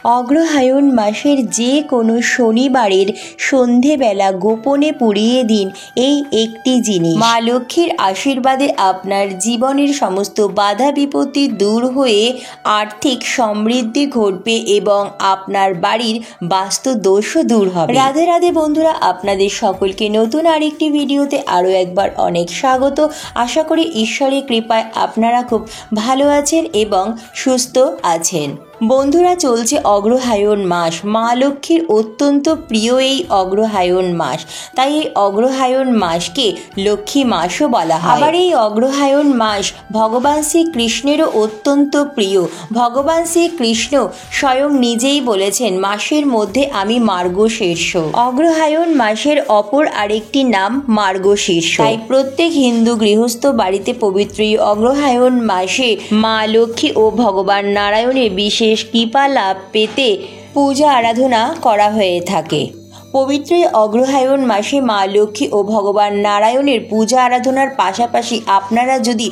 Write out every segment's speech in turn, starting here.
অগ্রহায়ণ মাসের যে কোনো শনিবারের সন্ধেবেলা গোপনে পুড়িয়ে দিন এই একটি জিনিস। মা লক্ষ্মীর আশীর্বাদে আপনার জীবনের সমস্ত বাধা বিপত্তি দূর হয়ে আর্থিক সমৃদ্ধি ঘটবে এবং আপনার বাড়ির বাস্তু দোষও দূর হবে। রাধে রাধে বন্ধুরা, আপনাদের সকলকে নতুন আরেকটি ভিডিওতে আরও একবার অনেক স্বাগত। আশা করি ঈশ্বরের কৃপায় আপনারা খুব ভালো আছেন এবং সুস্থ আছেন। বন্ধুরা, চলছে অগ্রহায়ণ মাস। মা লক্ষ্মীর অত্যন্ত প্রিয় এই অগ্রহায়ণ মাস, তাই এই অগ্রহায়ণ মাসকে লক্ষ্মী মাসও বলা হয়। আবার এই অগ্রহায়ণ মাস ভগবান শ্রীকৃষ্ণেরও অত্যন্ত প্রিয়। ভগবান শ্রীকৃষ্ণ স্বয়ং নিজেই বলেছেন, মাসের মধ্যে আমি মার্গশীর্ষ। অগ্রহায়ণ মাসের অপর আরেকটি নাম মার্গশীর্ষ। তাই প্রত্যেক হিন্দু গৃহস্থ বাড়িতে পবিত্র এই অগ্রহায়ণ মাসে মা লক্ষ্মী ও ভগবান নারায়ণের বিশেষ কৃপা লাভ পেতে পূজা আরাধনা করা হয়ে থাকে। পবিত্র অগ্রহায়ণ মাসে মা লক্ষ্মী ও ভগবান নারায়ণের পূজা আরাধনার পাশাপাশি আপনারা যদি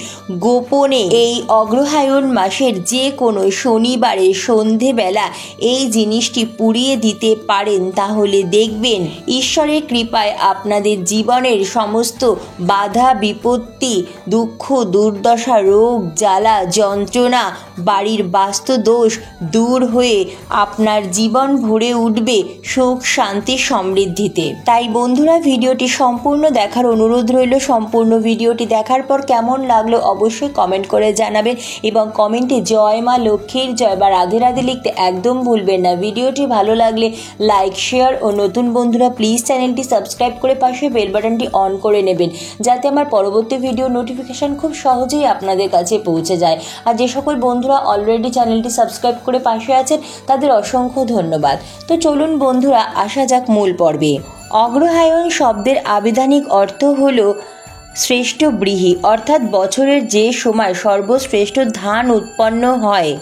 গোপনে এই অগ্রহায়ণ মাসের যে কোনো শনিবারে সন্ধেবেলা এই জিনিসটি পুড়িয়ে দিতে পারেন, তাহলে দেখবেন ঈশ্বরের কৃপায় আপনাদের জীবনের সমস্ত বাধা বিপত্তি, দুঃখ দুর্দশা, রোগ জ্বালা যন্ত্রণা, বাড়ির বাস্তু দোষ দূর হয়ে আপনার জীবন ভরে উঠবে সুখ শান্তি সমৃদ্ধিতে। তাই বন্ধুরা, ভিডিওটি সম্পূর্ণ দেখার অনুরোধ রইল। সম্পূর্ণ ভিডিওটি দেখার পর কেমন লাগলো অবশ্যই কমেন্ট করে জানাবেন এবং কমেন্টে জয় মা লক্ষ্মীর জয় বা রাধে রাধে লিখতে একদম ভুলবেন না। ভিডিওটি ভালো লাগলে লাইক শেয়ার ও নতুন বন্ধুরা প্লিজ চ্যানেলটি সাবস্ক্রাইব করে পাশে বেল বাটনটি অন করে নেবেন, যাতে আমার পরবর্তী ভিডিও নোটিফিকেশন খুব সহজেই আপনাদের কাছে পৌঁছে যায়। আর যে সকল বন্ধুরা অলরেডি চ্যানেলটি সাবস্ক্রাইব করে পাশে আছেন তাদের অসংখ্য ধন্যবাদ। তো চলুন বন্ধুরা, আসা যাক মূল পর্বে। অগ্রহায়ণ শব্দের আবিধানিক অর্থ হল শ্রেষ্ঠ ব্রীহি, অর্থাৎ বছরের যে সময় সর্বশ্রেষ্ঠ ধান উৎপন্ন হয়।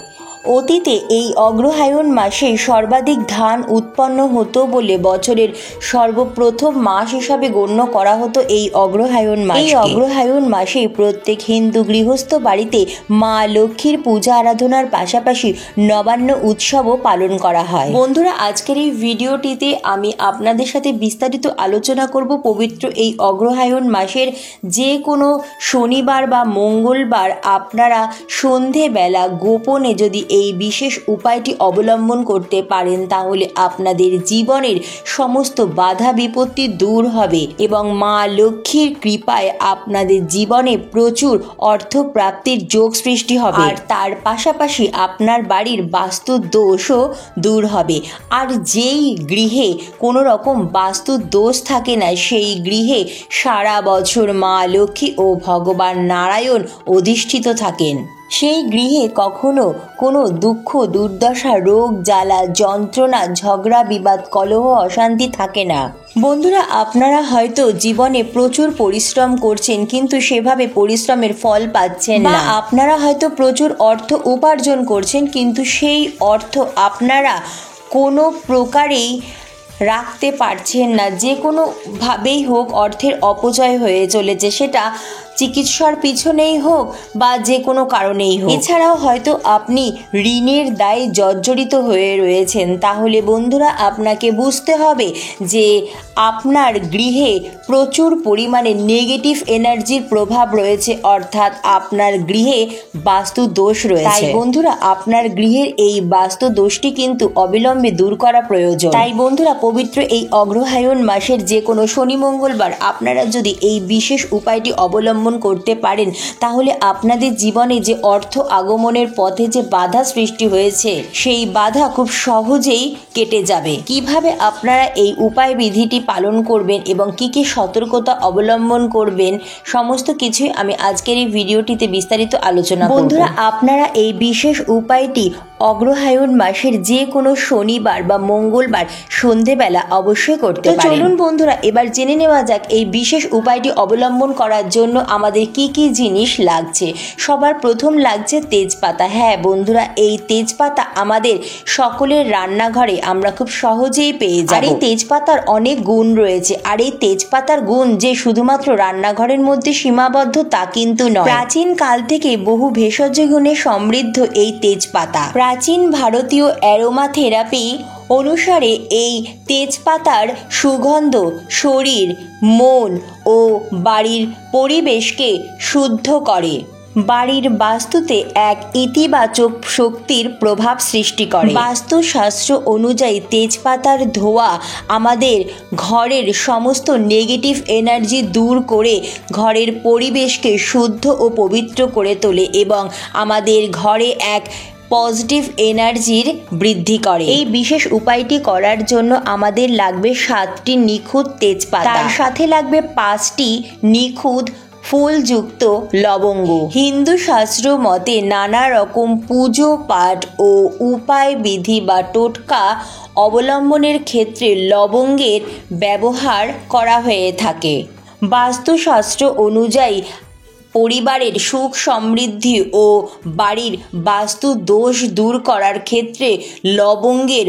অতীতে এই অগ্রহায়ণ মাসে সর্বাধিক ধান উৎপন্ন হতো বলে বছরের সর্বপ্রথম মাস হিসাবে গণ্য করা হতো এই অগ্রহায়ণ মাস। এই অগ্রহায়ণ মাসে প্রত্যেক হিন্দু গৃহস্থ বাড়িতে মা লক্ষ্মীর পূজা আরাধনার পাশাপাশি নবান্ন উৎসবও পালন করা হয়। বন্ধুরা, আজকের এই ভিডিওটিতে আমি আপনাদের সাথে বিস্তারিত আলোচনা করব পবিত্র এই অগ্রহায়ণ মাসের যে কোনো শনিবার বা মঙ্গলবার আপনারা সন্ধেবেলা গোপনে যদি এই বিশেষ উপায়টি অবলম্বন করতে পারেন, তাহলে আপনাদের জীবনের সমস্ত বাধা বিপত্তি দূর হবে এবং মা লক্ষ্মীর কৃপায় আপনাদের জীবনে প্রচুর অর্থ প্রাপ্তির যোগ সৃষ্টি হবে। আর তার পাশাপাশি আপনার বাড়ির বাস্তু দোষও দূর হবে। আর যেই গৃহে কোনো রকম বাস্তু দোষ থাকে না, সেই গৃহে সারা বছর মা লক্ষ্মী ও ভগবান নারায়ণ অধিষ্ঠিত থাকেন। সেই গৃহে কখনো কোনো দুঃখ দুর্দশা, রোগ জ্বালা যন্ত্রণা, ঝগড়া বিবাদ, কলহ অশান্তি থাকে না। বন্ধুরা, আপনারা হয়তো জীবনে প্রচুর পরিশ্রম করছেন কিন্তু সেভাবে পরিশ্রমের ফল পাচ্ছেন না। আপনারা হয়তো প্রচুর অর্থ উপার্জন করছেন কিন্তু সেই অর্থ আপনারা কোনো প্রকারেই রাখতে পারছেন না। যে কোনোভাবেই হোক অর্থের অপচয় হয়ে চলেছে, সেটা চিকিৎসার পিছনেই হোক বা যে কোনো কারণেই হোক। এছাড়াও হয়তো আপনি ঋণের দায়ে জর্জরিত হয়ে রয়েছেন। তাহলে বন্ধুরা, আপনাকে বুঝতে হবে যে আপনার গৃহে প্রচুর পরিমাণে নেগেটিভ এনার্জির প্রভাব রয়েছে, অর্থাৎ আপনার গৃহে বাস্তু দোষ রয়েছে। তাই বন্ধুরা, আপনার গৃহের এই বাস্তু দোষটি কিন্তু অবিলম্বে দূর করা প্রয়োজন। তাই বন্ধুরা, পবিত্র এই অগ্রহায়ণ মাসের যে কোনো শনি মঙ্গলবার আপনারা যদি এই বিশেষ উপায়টি অবলম্বন করতে পারেন, তাহলে আপনাদের জীবনে যে অর্থ আগমনের পথে যে বাধা সৃষ্টি হয়েছে, সেই বাধা খুব সহজেই কেটে যাবে। কিভাবে আপনারা এই উপায় বিধিটি পালন করবেন এবং কি কি সতর্কতা অবলম্বন করবেন, সমস্ত কিছুই আমি আজকের এই ভিডিওটিতে বিস্তারিত আলোচনা করব। বন্ধুরা, আপনারা এই বিশেষ উপায়টি অগ্রহায়ণ মাসের যে কোনো শনিবার বা মঙ্গলবার সন্ধেবেলা অবশ্যই করতে পারেন। চলুন বন্ধুরা, এবার জেনে নেওয়া যাক এই বিশেষ উপায়টি অবলম্বন করার জন্য আমাদের কি কি জিনিস লাগছে। সবার প্রথম লাগছে তেজপাতা। হ্যাঁ বন্ধুরা, এই তেজপাতা আমাদের সকলের রান্নাঘরে আমরা খুব সহজেই পেয়ে যাই। আর এই তেজপাতার অনেক গুণ রয়েছে, আর এই তেজপাতার গুণ যে শুধুমাত্র রান্নাঘরের মধ্যে সীমাবদ্ধ তা কিন্তু নয়। প্রাচীন কাল থেকে বহু ভেষজ গুণে সমৃদ্ধ এই তেজপাতা। প্রাচীন ভারতীয় অ্যারোমা থেরাপি অনুসারে এই তেজপাতার সুগন্ধ শরীর, মন ও বাড়ির পরিবেশকে শুদ্ধ করে। বাড়ির বাস্তুতে এক ইতিবাচক শক্তির প্রভাব সৃষ্টি করে। বাস্তুশাস্ত্র অনুযায়ী তেজপাতার ধোঁয়া আমাদের ঘরের সমস্ত নেগেটিভ এনার্জি দূর করে ঘরের পরিবেশকে শুদ্ধ ও পবিত্র করে তোলে এবং আমাদের ঘরে এক পজিটিভ এনার্জির বৃদ্ধি করে। এই বিশেষ উপায়টি করার জন্য আমাদের লাগবে 7টি নিখুঁত তেজপাতা, তার সাথে লাগবে 5টি নিখুঁত ফুলযুক্ত লবঙ্গ। হিন্দু শাস্ত্র মতে নানা রকম পুজো পাঠ ও উপায় বিধি বা টোটকা অবলম্বনের ক্ষেত্রে লবঙ্গের ব্যবহার করা হয়ে থাকে। বাস্তুশাস্ত্র অনুযায়ী পরিবারের সুখ সমৃদ্ধি ও বাড়ির বাস্তু দোষ দূর করার ক্ষেত্রে লবঙ্গের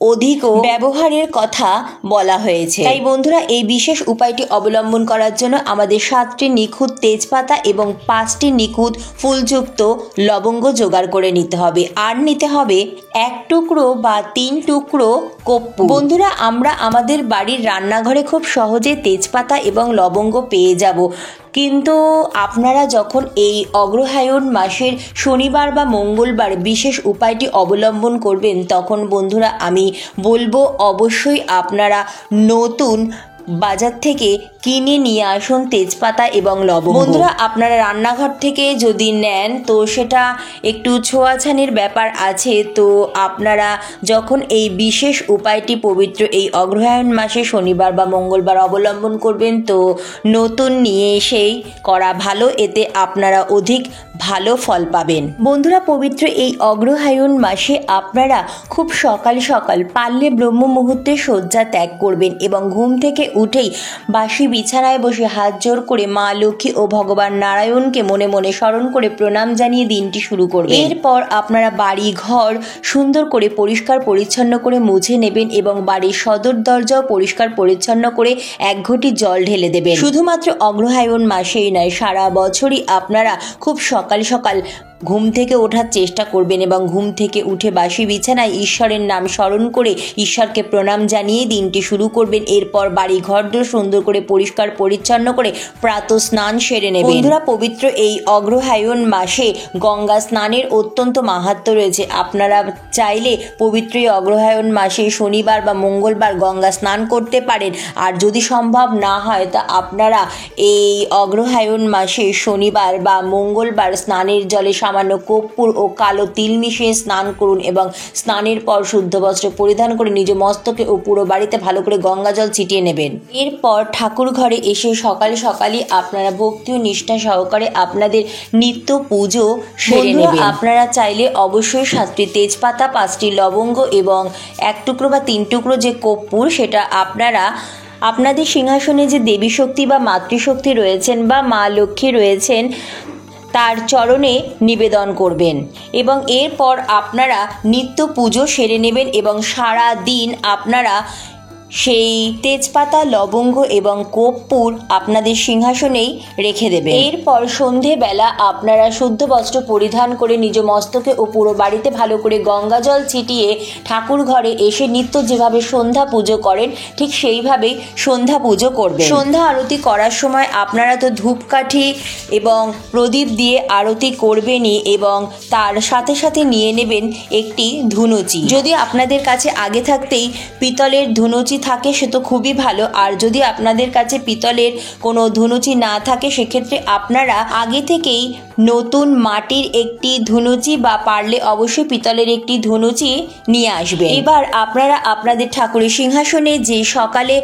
অধিক ব্যবহারের কথা বলা হয়েছে। তাই বন্ধুরা, এই বিশেষ উপায়টি অবলম্বন করার জন্য আমাদের 7টি নিখুঁত তেজপাতা এবং 5টি নিখুঁত ফুলযুক্ত লবঙ্গ জোগাড় করে নিতে হবে। আর নিতে হবে 1 টুকরো বা 3 টুকরো কর্পূর। বন্ধুরা, আমরা আমাদের বাড়ির রান্নাঘরে খুব সহজে তেজপাতা এবং লবঙ্গ পেয়ে যাব, কিন্তু আপনারা যখন এই অগ্রহায়ণ মাসের শনিবার বা মঙ্গলবার বিশেষ উপায়টি অবলম্বন করবেন, তখন বন্ধুরা আমি বলবো অবশ্যই আপনারা নতুন বাজার থেকে কিনে নিয়ে আসুন তেজপাতা এবং লবঙ্গ। বন্ধুরা, আপনারা রান্নাঘর থেকে যদি নেন তো সেটা একটু ছোঁয়াছানির ব্যাপার আছে। তো আপনারা যখন এই বিশেষ উপায়টি পবিত্র এই অগ্রহায়ণ মাসে শনিবার বা মঙ্গলবার অবলম্বন করবেন, তো নতুন নিয়ে এসেই করা ভালো, এতে আপনারা অধিক ভালো ফল পাবেন। বন্ধুরা, পবিত্র এই অগ্রহায়ণ মাসে আপনারা খুব সকাল সকাল পারলে ব্রহ্ম মুহূর্তে শয্যা ত্যাগ করবেন এবং ঘুম থেকে উঠেই বাসি বিছানায় বসে হাত জোড় করে মা লক্ষ্মী ও ভগবান নারায়ণকে মনে মনে স্মরণ করে প্রণাম জানিয়ে দিনটি শুরু করবেন। এরপর আপনারা বাড়ি ঘর সুন্দর করে পরিষ্কার পরিচ্ছন্ন করে মুছে নেবেন এবং বাড়ির সদর দরজাও পরিষ্কার পরিচ্ছন্ন করে 1 ঘটি জল ঢেলে দেবেন। শুধুমাত্র অগ্রহায়ণ মাসেই নয়, সারা বছরই আপনারা খুব সকাল সকাল ঘুম থেকে ওঠার চেষ্টা করবেন এবং ঘুম থেকে উঠে বাসি বিছানায় ঈশ্বরের নাম স্মরণ করে ঈশ্বরকে প্রণাম জানিয়ে দিনটি শুরু করবেন। এরপর বাড়ি ঘরদোর সুন্দর করে পরিষ্কার পরিচ্ছন্ন করে প্রাতঃ স্নান সেরে নেবেন। বন্ধুরা, পবিত্র এই অগ্রহায়ণ মাসে গঙ্গা স্নানের অত্যন্ত মাহাত্ম্য রয়েছে। আপনারা চাইলে পবিত্র এই অগ্রহায়ণ মাসে শনিবার বা মঙ্গলবার গঙ্গা স্নান করতে পারেন। আর যদি সম্ভব না হয় তা আপনারা এই অগ্রহায়ণ মাসে শনিবার বা মঙ্গলবার স্নানের জলে সামান্য কর্পূর ও কালো তিল মিশিয়ে স্নান করুন এবং স্নানের পর শুদ্ধ বস্ত্র পরিধান করে নিজ মস্তকে ও পুরো বাড়িতে ভালো করে গঙ্গা জল ছিটিয়ে নেবেন। এরপর ঠাকুর ঘরে এসে সকাল সকালই আপনারা ভক্তি ও নিষ্ঠা সহকারে আপনাদের নিত্য পুজো সেরে নেবেন। আপনারা চাইলে অবশ্যই 7টি তেজপাতা, 5টি লবঙ্গ এবং 1 টুকরো বা 3 টুকরো যে কর্পূর, সেটা আপনারা আপনাদের সিংহাসনে যে দেবী শক্তি বা মাতৃশক্তি রয়েছেন বা মা লক্ষ্মী রয়েছেন তার চরণে নিবেদন করবেন এবং এরপর আপনারা নিত্য পুজো সেরে নেবেন এবং সারা দিন আপনারা সেই তেজপাতা, লবঙ্গ এবং কর্পূর আপনাদের সিংহাসনেই রেখে দেবেন। এরপর সন্ধেবেলা আপনারা শুদ্ধ বস্ত্র পরিধান করে নিজ মস্তকে ও পুরো বাড়িতে ভালো করে গঙ্গা জল ছিটিয়ে ঠাকুর ঘরে এসে নিত্য যেভাবে সন্ধ্যা পুজো করেন ঠিক সেইভাবেই সন্ধ্যা পুজো করবেন। সন্ধ্যা আরতি করার সময় আপনারা তো ধূপকাঠি এবং প্রদীপ দিয়ে আরতি করবেনই এবং তার সাথে সাথে নিয়ে নেবেন একটি ধুনুচি। যদি আপনাদের কাছে আগে থাকতেই পিতলের ধুনুচি থাকে সে তো খুবই ভালো, আর যদি আপনাদের কাছে পিতলের কোনো ধুনুচি না থাকে সেক্ষেত্রে আপনারা আগে থেকেই নতুন মাটির একটি ধুনুচি বা পারলে অবশ্যই পিতলের একটি ধুনুচি নিয়ে আসবেন। এবার আপনারা আপনাদের ঠাকুরের সিংহাসনে যে সকালে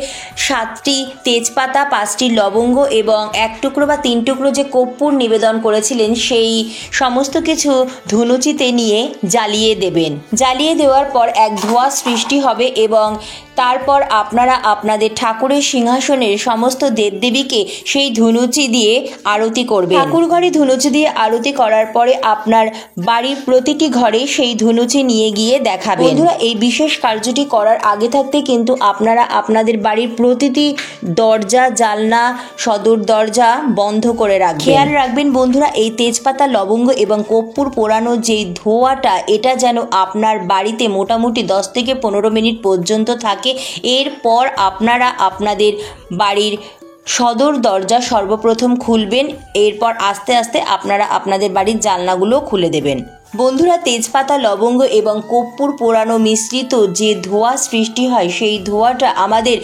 7টি তেজপাতা, 5টি লবঙ্গ এবং 1 টুকরো বা 3 টুকরো যে কর্পূর নিবেদন করেছিলেন সেই সমস্ত কিছু ধুনুচিতে নিয়ে জ্বালিয়ে দেবেন। জ্বালিয়ে দেওয়ার পর এক ধোঁয়া সৃষ্টি হবে এবং তারপর আপনারা আপনাদের ঠাকুরের সিংহাসনের সমস্ত দেবদেবীকে সেই ধুনুচি দিয়ে আরতি করবেন। ঠাকুর ঘরে ধুনুচি দিয়ে আরতি করার পরে আপনার বাড়ির প্রতিটি ঘরে সেই ধুনুচি নিয়ে গিয়ে দেখাবেন। বন্ধুরা, এই বিশেষ কার্যটি করার আগে থাকতে কিন্তু আপনারা আপনাদের বাড়ির প্রতিটি দরজা, জানলা, সদর দরজা বন্ধ করে রাখবেন। খেয়াল রাখবেন বন্ধুরা, এই তেজপাতা, লবঙ্গ এবং কর্পূর পোড়ানো যে ধোঁয়াটা, এটা যেন আপনার বাড়িতে মোটামুটি 10 থেকে 15 মিনিট পর্যন্ত থাকে। এরপর আপনারা আপনাদের বাড়ির সদর দরজা সর্বপ্রথম খুলবেন। এরপর আস্তে আস্তে আপনারা আপনাদের বাড়ির জানলাগুলো খুলে দেবেন। বন্ধুরা, তেজপাতা, লবঙ্গ এবং কর্পূর পোড়ানো মিশ্রিত যে ধোঁয়া সৃষ্টি হয় সেই ধোঁয়াটা আমাদের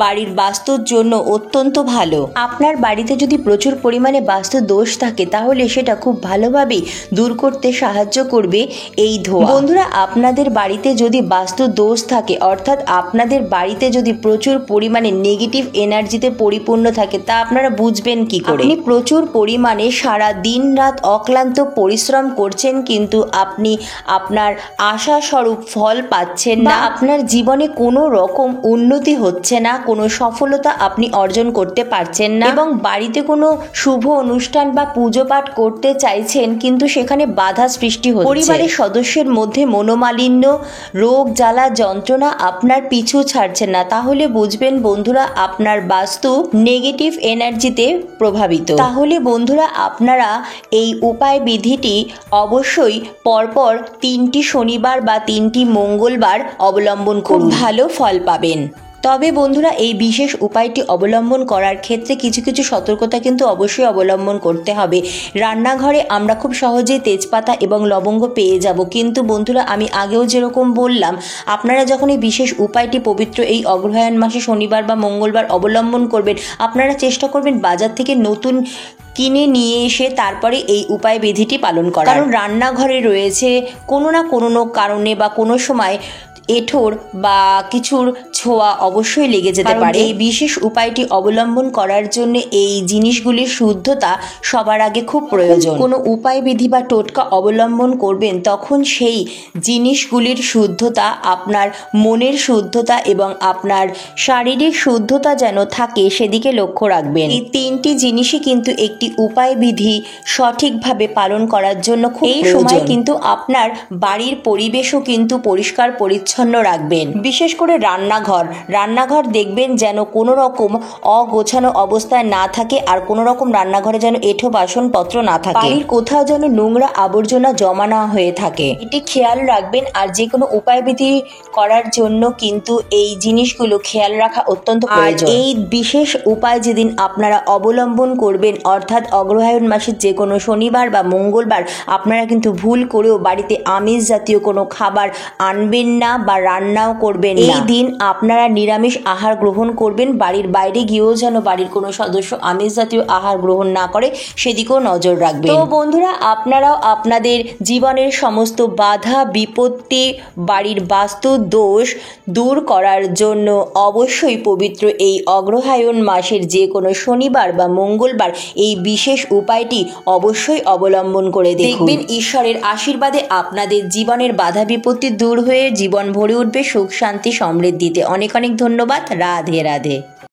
বাড়ির বাস্তুর জন্য অত্যন্ত ভালো। আপনার বাড়িতে যদি প্রচুর পরিমাণে বাস্তু দোষ থাকে তাহলে সেটা খুব ভালোভাবেই দূর করতে সাহায্য করবে এই ধোঁয়া। বন্ধুরা, আপনাদের বাড়িতে যদি বাস্তু দোষ থাকে, অর্থাৎ আপনাদের বাড়িতে যদি প্রচুর পরিমাণে নেগেটিভ এনার্জিতে পরিপূর্ণ থাকে, তা আপনারা বুঝবেন কি করে? আপনি প্রচুর পরিমাণে সারা দিন রাত অক্লান্ত পরিশ্রম করছেন, কিন্তু আপনি আপনার আশা স্বরূপ ফল পাচ্ছেন না, আপনার জীবনে কোনো রকম উন্নতি হচ্ছে না, কোনো সফলতা আপনি অর্জন করতে পারছেন না এবং বাড়িতে কোনো শুভ অনুষ্ঠান বা পুজো পাঠ করতে চাইছেন কিন্তু সেখানে বাধা সৃষ্টি হচ্ছে। পরিবারের সদস্যের মধ্যে মনোমালিন্য, রোগ জ্বালা, যন্ত্রণা আপনার পিছু ছাড়ছে না, তাহলে বুঝবেন বন্ধুরা আপনার বাস্তু নেগেটিভ এনার্জিতে প্রভাবিত। তাহলে বন্ধুরা আপনারা এই উপায় বিধিটি অবশ্যই পরপর 3টি শনিবার বা 3টি মঙ্গলবার অবলম্বন করুন, ভালো ফল পাবেন। তবে বন্ধুরা, এই বিশেষ উপায়টি অবলম্বন করার ক্ষেত্রে কিছু কিছু সতর্কতা কিন্তু অবশ্যই অবলম্বন করতে হবে। রান্নাঘরে আমরা খুব সহজেই তেজপাতা এবং লবঙ্গ পেয়ে যাব, কিন্তু বন্ধুরা আমি আগেও যেরকম বললাম, আপনারা যখন এই বিশেষ উপায়টি পবিত্র এই অগ্রহায়ণ মাসে শনিবার বা মঙ্গলবার অবলম্বন করবেন, আপনারা চেষ্টা করবেন বাজার থেকে নতুন কিনে নিয়ে এসে তারপরে এই উপায় বিধিটি পালন করা। কারণ রান্নাঘরে রয়েছে কোনো না কোনো কারণে বা কোনো সময় এঁঠোর বা কিছুর ছোঁয়া অবশ্যই লেগে যেতে পারে। এই বিশেষ উপায়টি অবলম্বন করার জন্য এই জিনিসগুলির শুদ্ধতা সবার আগে খুব প্রয়োজন। কোনো উপায় বিধি বা টোটকা অবলম্বন করবেন তখন সেই জিনিসগুলির শুদ্ধতা, আপনার মনের শুদ্ধতা এবং আপনার শারীরিক শুদ্ধতা যেন থাকে সেদিকে লক্ষ্য রাখবেন। এই 3টি জিনিসই কিন্তু একটি উপায় বিধি সঠিকভাবে পালন করার জন্য খুব এই সময় কিন্তু আপনার বাড়ির পরিবেশও কিন্তু পরিষ্কার পরিচ্ছন্ন রাখবেন। বিশেষ করে রান্নাঘর দেখবেন যেন কোনো রকম অগোছানো অবস্থায় না থাকে, আর কোনো রকম রান্নাঘরে যেন এঁঠো বাসনপত্র না থাকে, বাড়ির কোথাও যেন নোংরা আবর্জনা জমা না হয়ে থাকে, এটি খেয়াল রাখবেন। আর যে কোনো উপায় বিধি করার জন্য কিন্তু এই জিনিসগুলো খেয়াল রাখা অত্যন্ত প্রয়োজন। এই বিশেষ উপায় যেদিন আপনারা অবলম্বন করবেন, অর্থাৎ অগ্রহায়ণ মাসের যে কোনো শনিবার বা মঙ্গলবার, আপনারা কিন্তু ভুল করেও বাড়িতে আমিষ জাতীয় কোনো খাবার আনবেন না বা রান্নাও করবেন না। এই দিন আপনারা নিরামিষ আহার গ্রহণ করবেন। বাড়ির বাইরে গিয়েও যেন বাড়ির কোনো সদস্য আমিষ জাতীয় আহার গ্রহণ না করে সেদিকেও নজর রাখবেন। তো বন্ধুরা, আপনারাও আপনাদের জীবনের সমস্ত বাধা বিপত্তি, বাড়ির বাস্তু দোষ দূর করার জন্য অবশ্যই পবিত্র এই অগ্রহায়ণ মাসের যে কোনো শনিবার বা মঙ্গলবার এই বিশেষ উপায়টি অবশ্যই অবলম্বন করে দেখবেন। ঈশ্বরের আশীর্বাদে আপনাদের জীবনের বাধা বিপত্তি দূর হয়ে জীবন ভরে উঠবে সুখ, শান্তি, সমৃদ্ধিতে। অনেক অনেক ধন্যবাদ। রাধে রাধে।